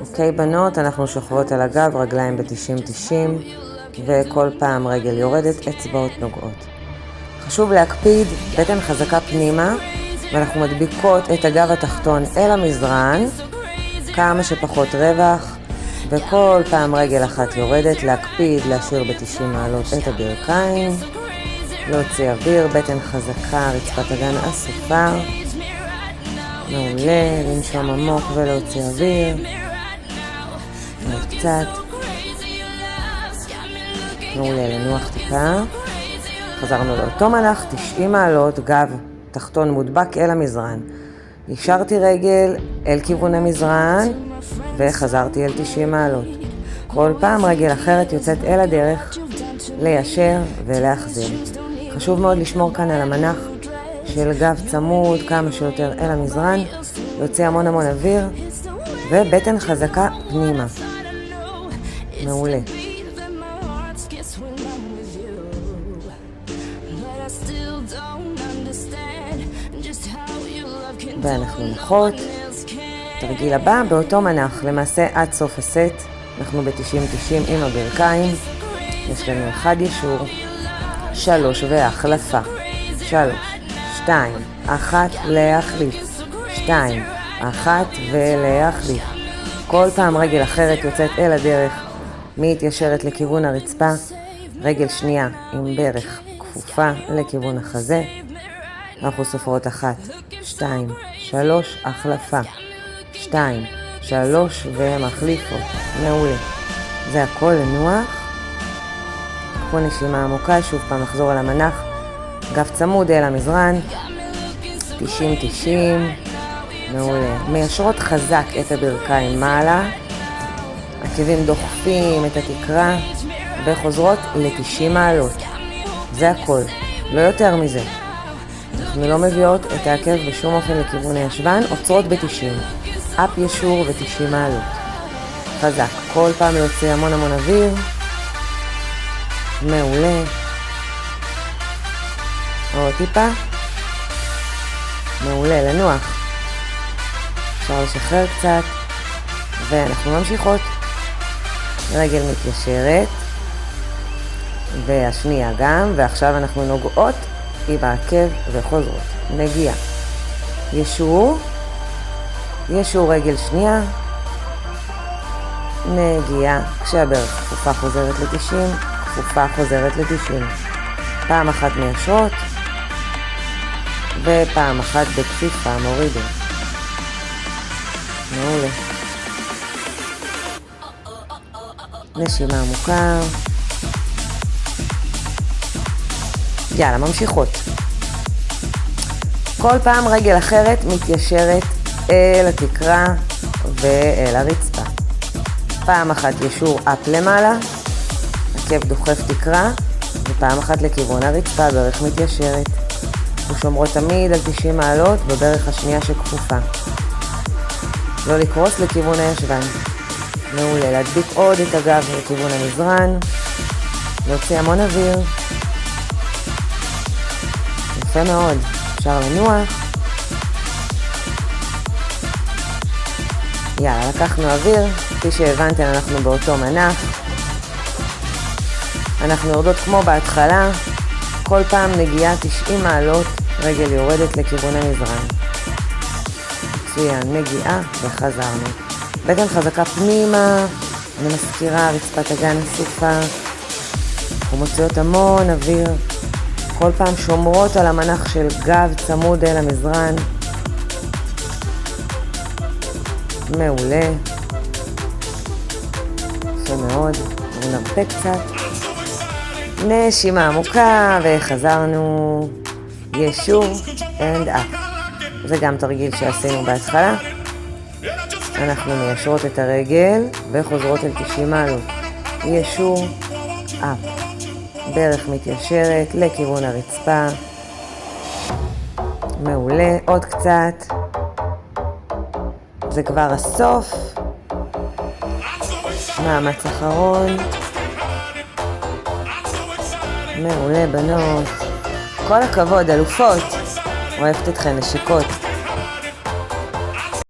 אוקיי בנות, אנחנו שוכבות על הגב, רגליים ב-90-90, וכל פעם רגל יורדת, אצבעות נוגעות. חשוב להקפיד, בטן חזקה פנימה, ואנחנו מדביקות את הגב התחתון אל המזרן, כמה שפחות רווח, וכל פעם רגל אחת יורדת, להקפיד, להשאיר ב-90 מעלות את הברכיים, להוציא אוויר, בטן חזקה, רצפת אגן אסופה, מעולה, לנשום עמוק ולהוציא אוויר, עוד קצת, מעולה, לנוח טיפה, חזרנו לאותו מלאך, 90 מעלות, גב תחתון מודבק אל המזרן, השארתי רגל אל כיוון המזרן וחזרתי אל 90 מעלות, כל פעם רגל אחרת יוצאת אל הדרך, ליישר ולהחזיר. חשוב מאוד לשמור כאן על המנח של גב צמוד כמה שיותר אל המזרן, להוציא המון אוויר ובטן חזקה פנימה. מעולה. ואנחנו נחות. תרגיל הבא באותו מנח, למעשה עד סוף הסט, אנחנו ב-90-90 עם הברכיים, יש לנו 1 ישור, 3 והחלפה, 3, 2, 1 להחליף, 2, 1 ולהחליף. כל פעם רגל אחרת יוצאת אל הדרך, מתיישרת לכיוון הרצפה, רגל שנייה עם ברך כפופה לכיוון החזה, אנחנו סופרות 1, 2, 3, החלפה, 2, 3 ומחליפות, מעולה. זה הכל לנוח. קחו נשימה עמוקה, שוב פעם נחזור על המנח, גב צמוד אל המזרן, 90-90, מעולה. מיישרות חזק את הברכיים מעלה, עקבים דוחפים את התקרה וחוזרות ל-90 מעלות. זה הכל, לא יותר מזה. אנחנו לא מביאות את העקב בשום אופן לכיוון הישבן, עוצרות ב-90, אפ ישור ו-90 מעלות. חזק, כל פעם להוציא המון אוויר, מעולה. עוד טיפה, מעולה, לנוח. אפשר לשחרר קצת, ואנחנו ממשיכות. רגל מתיישרת, והשנייה גם, ועכשיו אנחנו נוגעות היא בעקב וחוזרות. נגיעה. ישור, ישור רגל שנייה, נגיעה, כשהברך כפופה חוזרת ל-90, כפופה חוזרת ל-90. פעם אחת מיישרות, ופעם אחת בכפיפה מורידים. מעולה. נשימה עמוקה. יאללה, ממשיכות. כל פעם רגל אחרת מתיישרת אל התקרה ואל הרצפה. פעם אחת ישור אפ למעלה, עקב דוחף תקרה, ופעם אחת לכיוון הרצפה, ברך מתיישרת. ושומרות תמיד על 90 מעלות בברך השנייה שכפופה. לא לקרוס לכיוון הישבן. מעולה, להדביק עוד את הגב לכיוון המזרן, להוציא המון אוויר. יפה מאוד, אפשר לנוח. יאללה, לקחנו אוויר, כפי שהבנתם אנחנו באותו מנח. אנחנו יורדות כמו בהתחלה, כל פעם נגיעה 90 מעלות, רגל יורדת לכיוון המזרן. מצוין, נגיעה וחזרנו. בטן חזקה פנימה, אני מזכירה, רצפת אגן אסופה. אנחנו מוציאות המון אוויר. כל פעם שומרות על המנח של גב צמוד אל המזרן. מעולה. יפה מאוד. נרפה קצת. נשימה עמוקה וחזרנו. ישור and up. זה גם תרגיל שעשינו בהתחלה. אנחנו מיישרות את הרגל וחוזרות אל 90 מעלות. ישור up. ברך מתיישרת לכיוון הרצפה. מעולה, עוד קצת. זה כבר הסוף. מאמץ אחרון. מעולה בנות. כל הכבוד, אלופות. אוהבת אתכן, נשיקות.